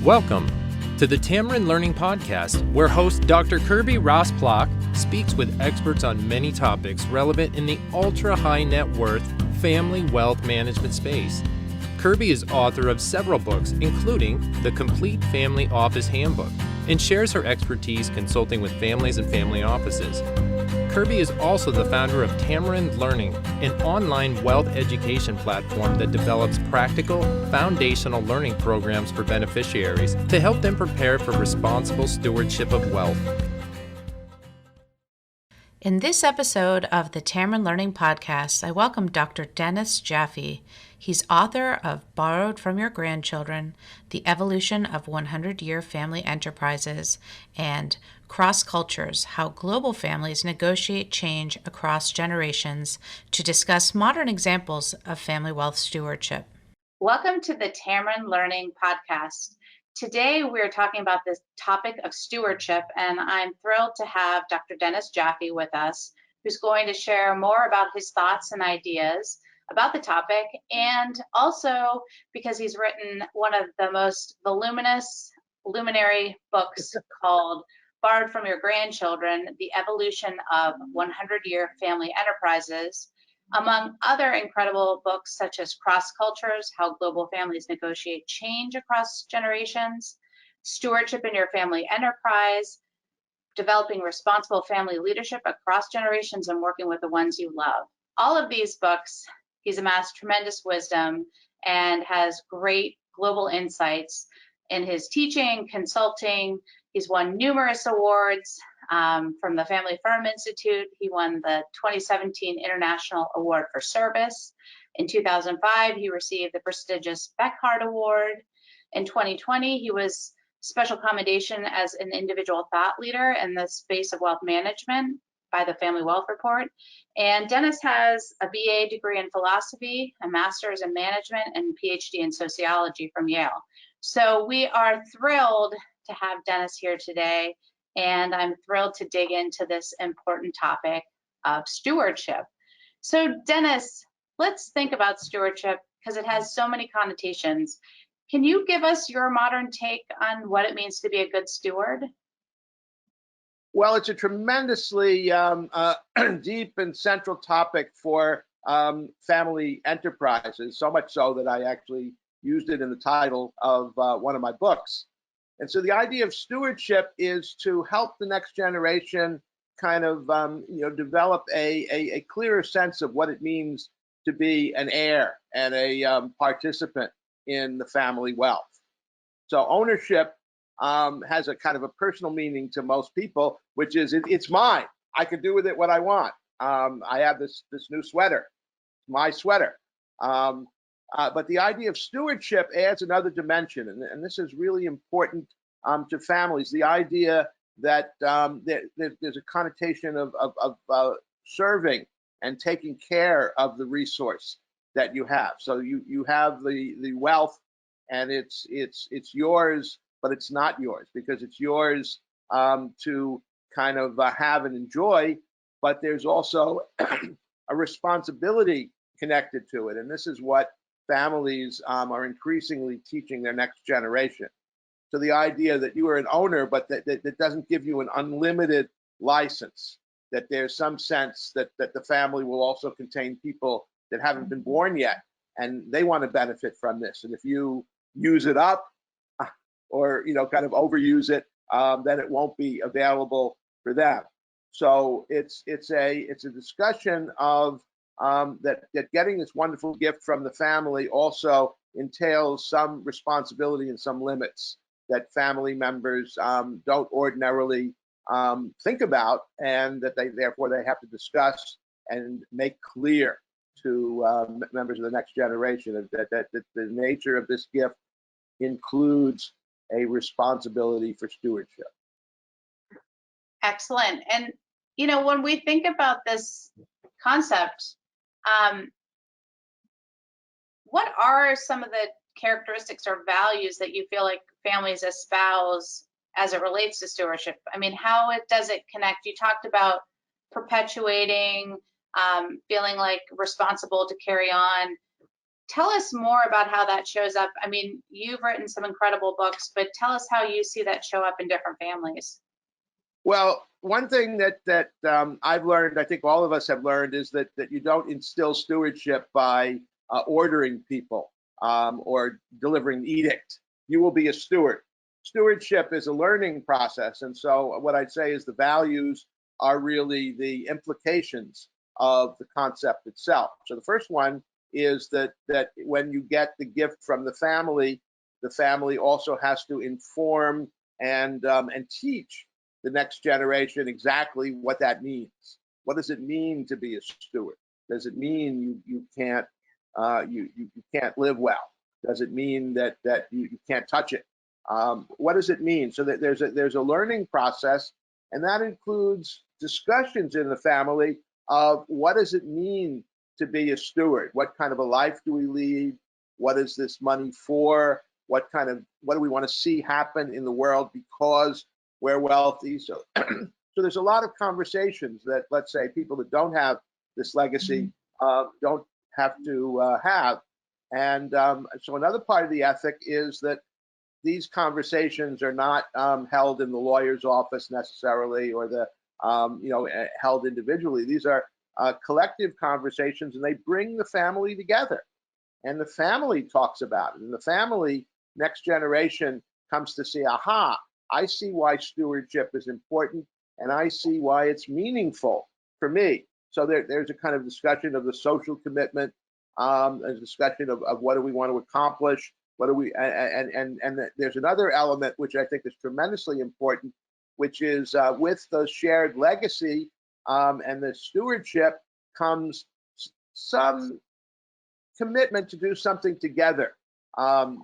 Welcome to the Tamarind Learning Podcast, where host Dr. Kirby Ross-Plock speaks with experts on many topics relevant in the ultra-high net worth family wealth management space. Kirby is author of several books, including The Complete Family Office Handbook, and shares her expertise consulting with families and family offices. Kirby is also the founder of Tamarind Learning, an online wealth education platform that develops practical, foundational learning programs for beneficiaries to help them prepare for responsible stewardship of wealth. In this episode of the Tamarind Learning Podcast, I welcome Dr. Dennis Jaffe. He's author of Borrowed from Your Grandchildren, The Evolution of 100-Year Family Enterprises, and Cross Cultures, How Global Families Negotiate Change Across Generations, to discuss modern examples of family wealth stewardship. Welcome to the Tamarind Learning Podcast. Today, we're talking about this topic of stewardship, and I'm thrilled to have Dr. Dennis Jaffe with us, who's going to share more about his thoughts and ideas about the topic, and also because he's written one of the most voluminous, luminary books called Borrowed from Your Grandchildren, The Evolution of 100-Year Family Enterprises, among other incredible books such as Cross Cultures, How Global Families Negotiate Change Across Generations, Stewardship in Your Family Enterprise, Developing Responsible Family Leadership Across Generations, and Working with the Ones You Love. All of these books, he's amassed tremendous wisdom and has great global insights in his teaching, consulting. He's won numerous awards from the Family Firm Institute. He won the 2017 International Award for Service. In 2005, he received the prestigious Beckhart Award. In 2020, he was special commendation as an individual thought leader in the space of wealth management by the Family Wealth Report. And Dennis has a BA degree in philosophy, a master's in management, and PhD in sociology from Yale. So we are thrilled to have Dennis here today, and I'm thrilled to dig into this important topic of stewardship. So Dennis, let's think about stewardship because it has so many connotations. Can you give us your modern take on what it means to be a good steward? Well, it's a tremendously deep and central topic for family enterprises, so much so that I actually used it in the title of one of my books. And so the idea of stewardship is to help the next generation kind of develop a clearer sense of what it means to be an heir and a participant in the family wealth. So ownership has a kind of a personal meaning to most people, which is it's mine. I can do with it what I want. I have this new sweater, my sweater. But the idea of stewardship adds another dimension, and this is really important to families. The idea that there's a connotation of serving and taking care of the resource that you have. So you have the wealth, and it's yours, but it's not yours because it's yours to kind of have and enjoy. But there's also a responsibility connected to it, and this is what families are increasingly teaching their next generation. So the idea that you are an owner, but that doesn't give you an unlimited license, that there's some sense that the family will also contain people that haven't been born yet, and they want to benefit from this. And if you use it up or kind of overuse it, then it won't be available for them. So it's a discussion of that getting this wonderful gift from the family also entails some responsibility and some limits that family members don't ordinarily think about, and that therefore they have to discuss and make clear to members of the next generation that the nature of this gift includes a responsibility for stewardship. Excellent. And when we think about this concept, what are some of the characteristics or values that you feel like families espouse as it relates to stewardship? I mean, how does it connect? You talked about perpetuating, feeling like responsible to carry on. Tell us more about how that shows up. I mean, you've written some incredible books, but tell us how you see that show up in different families. Well, one thing that I've learned, I think all of us have learned, is that you don't instill stewardship by ordering people or delivering an edict. You will be a steward. Stewardship is a learning process, and so what I'd say is the values are really the implications of the concept itself. So the first one is that when you get the gift from the family also has to inform and teach the next generation exactly what that means. What does it mean to be a steward? Does it mean you can't you can't live well? Does it mean that you can't touch it? What does it mean? So that there's a learning process, and that includes discussions in the family of what does it mean to be a steward? What kind of a life do we lead? What is this money for? What do we want to see happen in the world because we're wealthy? So so there's a lot of conversations that, let's say, people that don't have this legacy don't have to have. And so another part of the ethic is that these conversations are not held in the lawyer's office necessarily, or the held individually. These are collective conversations, and they bring the family together. And the family talks about it. And the family, next generation, comes to see, aha, I see why stewardship is important, and I see why it's meaningful for me. So there's a kind of discussion of the social commitment, a discussion of what do we want to accomplish, what do we, and there's another element which I think is tremendously important, which is with the shared legacy and the stewardship comes some commitment to do something together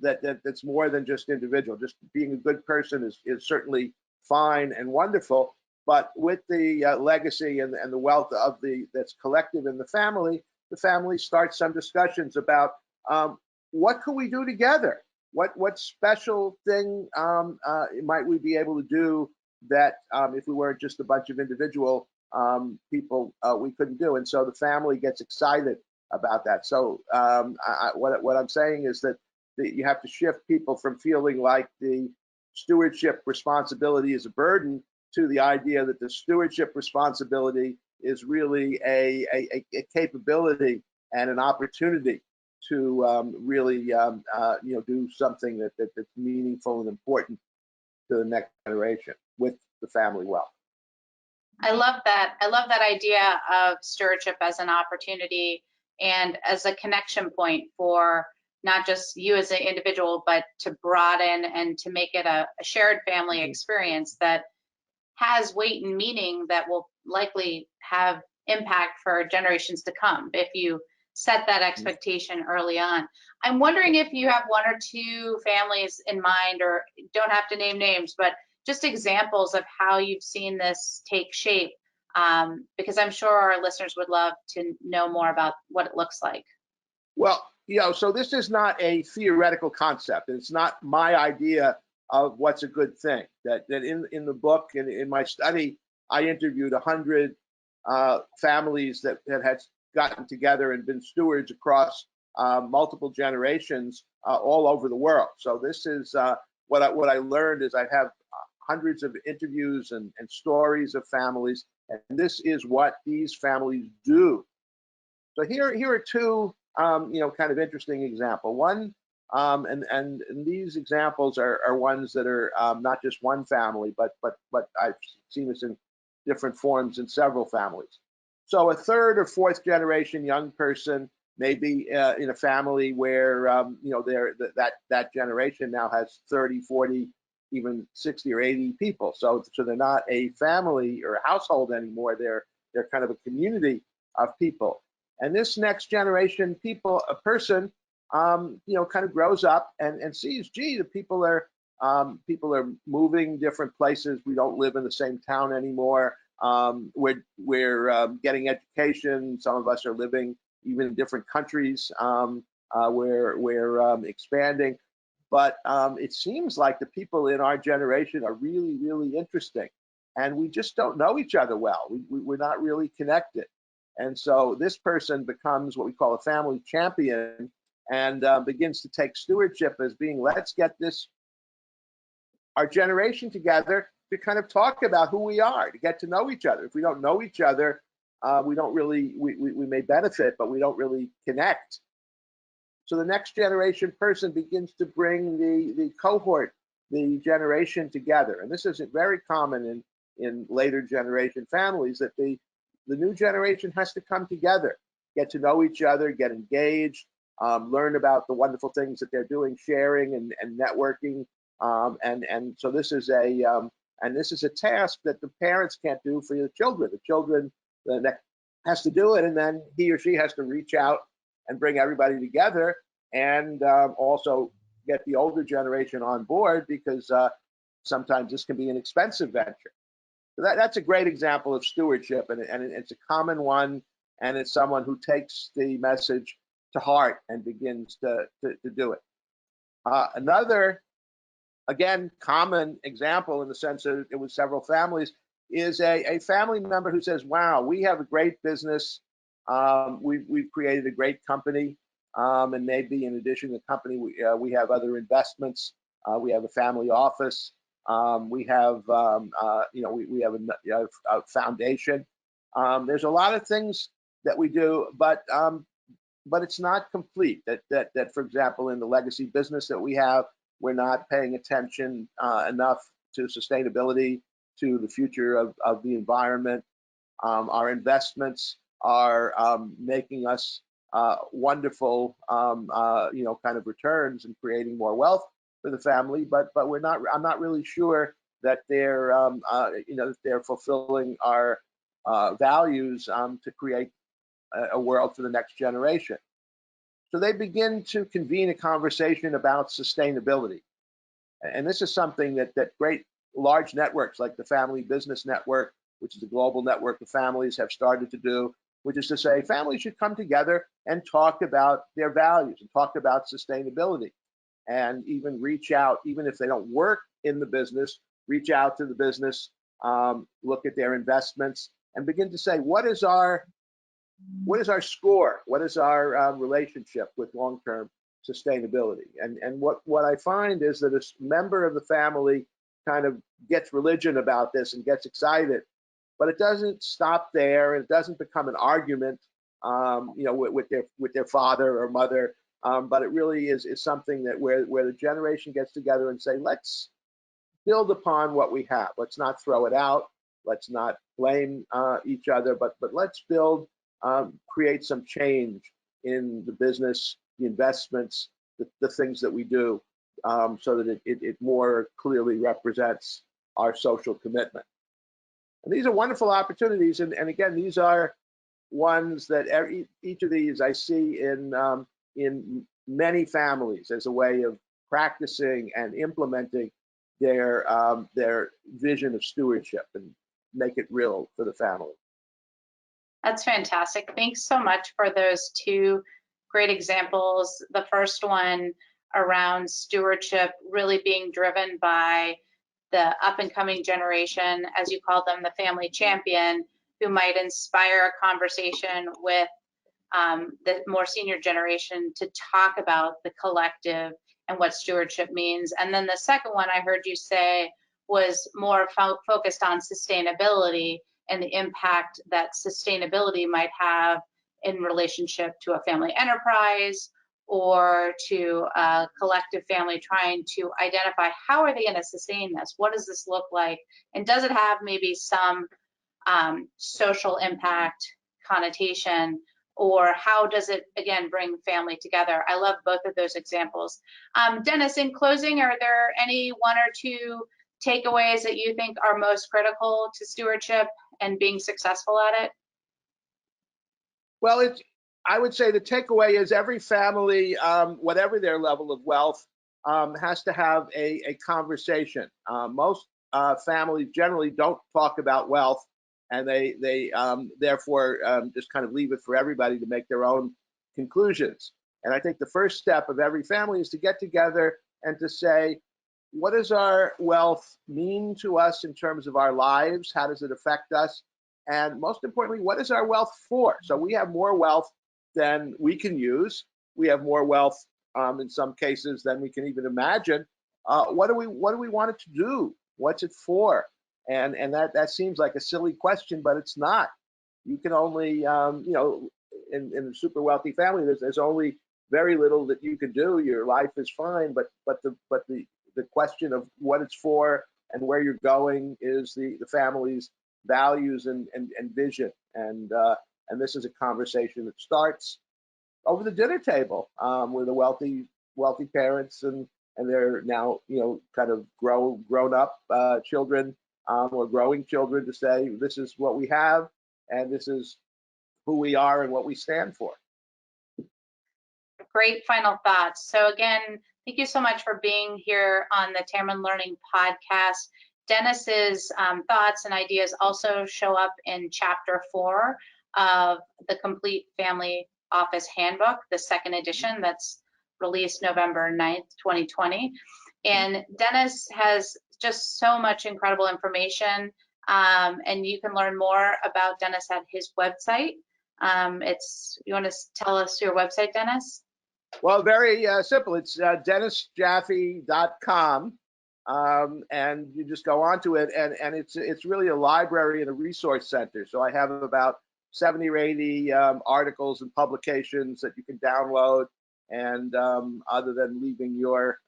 that's more than just individual. Just being a good person is certainly fine and wonderful, but with the legacy and the wealth of that's collective in the family starts some discussions about what could we do together? What special thing might we be able to do that if we weren't just a bunch of individual people, we couldn't do? And so the family gets excited about that. So what I'm saying is that you have to shift people from feeling like the stewardship responsibility is a burden to the idea that the stewardship responsibility is really a capability and an opportunity to really do something that's meaningful and important to the next generation with the family wealth. I love that. I love that idea of stewardship as an opportunity and as a connection point for not just you as an individual, but to broaden and to make it a shared family experience that has weight and meaning that will likely have impact for generations to come if you set that expectation early on. I'm wondering if you have one or two families in mind, or don't have to name names, but just examples of how you've seen this take shape, because I'm sure our listeners would love to know more about what it looks like. Well, so this is not a theoretical concept. It's not my idea of what's a good thing. That in the book and in my study, I interviewed 100 families that had gotten together and been stewards across multiple generations all over the world. So this is what I learned is I have hundreds of interviews and stories of families, and this is what these families do. So here are two kind of interesting example. One, and these examples are ones that are not just one family, but I've seen this in different forms in several families. So a third or fourth generation young person may be in a family where that generation now has 30, 40, even 60 or 80 people. So they're not a family or a household anymore. They're kind of a community of people. And this next generation a person, kind of grows up and sees, gee, the people are moving different places. We don't live in the same town anymore. We're getting education. Some of us are living even in different countries. We're expanding. But it seems like the people in our generation are really, really interesting. And we just don't know each other well. We're not really connected. And so this person becomes what we call a family champion. and begins to take stewardship as being, let's get our generation together to kind of talk about who we are, to get to know each other. If we don't know each other, we don't really, we may benefit, but we don't really connect. So the next generation person begins to bring the cohort, the generation together. And this is very common in later generation families, that the new generation has to come together, get to know each other, get engaged, learn about the wonderful things that they're doing, sharing and networking. And so this is a task that the parents can't do for the children. The children has to do it, and then he or she has to reach out and bring everybody together, and also get the older generation on board, because sometimes this can be an expensive venture. So that's a great example of stewardship, and it's a common one, and it's someone who takes the message to heart and begins to do it. Another, again, common example, in the sense that it was several families, is a family member who says, wow, we have a great business. We've created a great company. And maybe in addition to the company, we have other investments. We have a family office. We have, we have a foundation. There's a lot of things that we do, but it's not complete. That, for example, in the legacy business that we have, we're not paying attention enough to sustainability, to the future of the environment. Our investments are making us wonderful, kind of returns and creating more wealth for the family, but we're not. I'm not really sure that they're, that they're fulfilling our values to create a world for the next generation. So they begin to convene a conversation about sustainability, and this is something that great large networks like the Family Business Network, which is a global network of families, have started to do, which is to say families should come together and talk about their values and talk about sustainability, and even reach out, even if they don't work in the business, reach out to the business, look at their investments, and begin to say, what is our score? What is our relationship with long-term sustainability? And what I find is that a member of the family kind of gets religion about this and gets excited, but it doesn't stop there, and it doesn't become an argument, with their father or mother. But it really is something that where the generation gets together and say, let's build upon what we have. Let's not throw it out. Let's not blame each other, but let's build, create some change in the business, the investments, the things that we do, so that it more clearly represents our social commitment. And these are wonderful opportunities. And again, these are ones that each of these I see in many families as a way of practicing and implementing their vision of stewardship and make it real for the family. That's fantastic. Thanks so much for those two great examples. The first one around stewardship really being driven by the up and coming generation, as you call them, the family champion, who might inspire a conversation with the more senior generation to talk about the collective and what stewardship means. And then the second one I heard you say was more focused on sustainability and the impact that sustainability might have in relationship to a family enterprise or to a collective family trying to identify how are they going to sustain this? What does this look like? And does it have maybe some social impact connotation, or how does it, again, bring family together? I love both of those examples. Dennis, in closing, are there any one or two takeaways that you think are most critical to stewardship and being successful at it? Well, I would say the takeaway is every family, whatever their level of wealth, has to have a conversation. Most families generally don't talk about wealth, and they therefore just kind of leave it for everybody to make their own conclusions. And I think the first step of every family is to get together and to say, what does our wealth mean to us in terms of our lives? How does it affect us? And most importantly, what is our wealth for? So we have more wealth than we can use. we have more wealth in some cases than we can even imagine. What do we want it to do? What's it for? And that seems like a silly question, but it's not. You can only in a super wealthy family, there's only very little that you can do. Your life is fine, but the question of what it's for and where you're going is the family's values and vision. And this is a conversation that starts over the dinner table with the wealthy parents and they're now kind of grown up children or growing children to say this is what we have and this is who we are and what we stand for. Great final thoughts. So again, thank you so much for being here on the Tamarind Learning Podcast. Dennis's thoughts and ideas also show up in Chapter 4 of the Complete Family Office Handbook, the second edition that's released November 9th, 2020. And Dennis has just so much incredible information, and you can learn more about Dennis at his website. You want to tell us your website, Dennis? Well, very simple. It's DennisJaffe.com, and you just go onto it, and it's really a library and a resource center. So I have about 70 or 80 articles and publications that you can download, and other than leaving your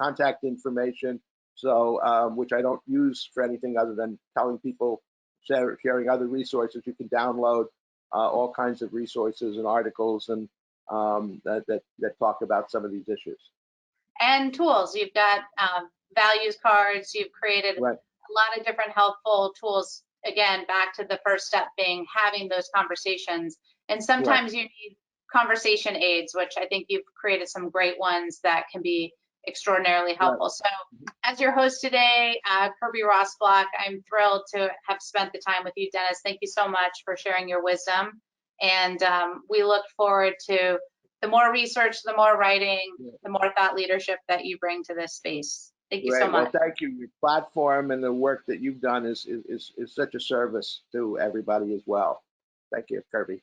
contact information, so which I don't use for anything other than telling people, sharing other resources. You can download all kinds of resources and articles and that talk about some of these issues. And tools. You've got values cards. You've created Right. a lot of different helpful tools. Again, back to the first step being having those conversations. And sometimes you need conversation aids, which I think you've created some great ones that can be extraordinarily helpful. So as your host today, Kirby Rossblock, I'm thrilled to have spent the time with you, Dennis. Thank you so much for sharing your wisdom. And we look forward to the more research, the more writing, the more thought leadership that you bring to this space. Thank you so much. Well, thank you. Your platform and the work that you've done is such a service to everybody as well. Thank you, Kirby.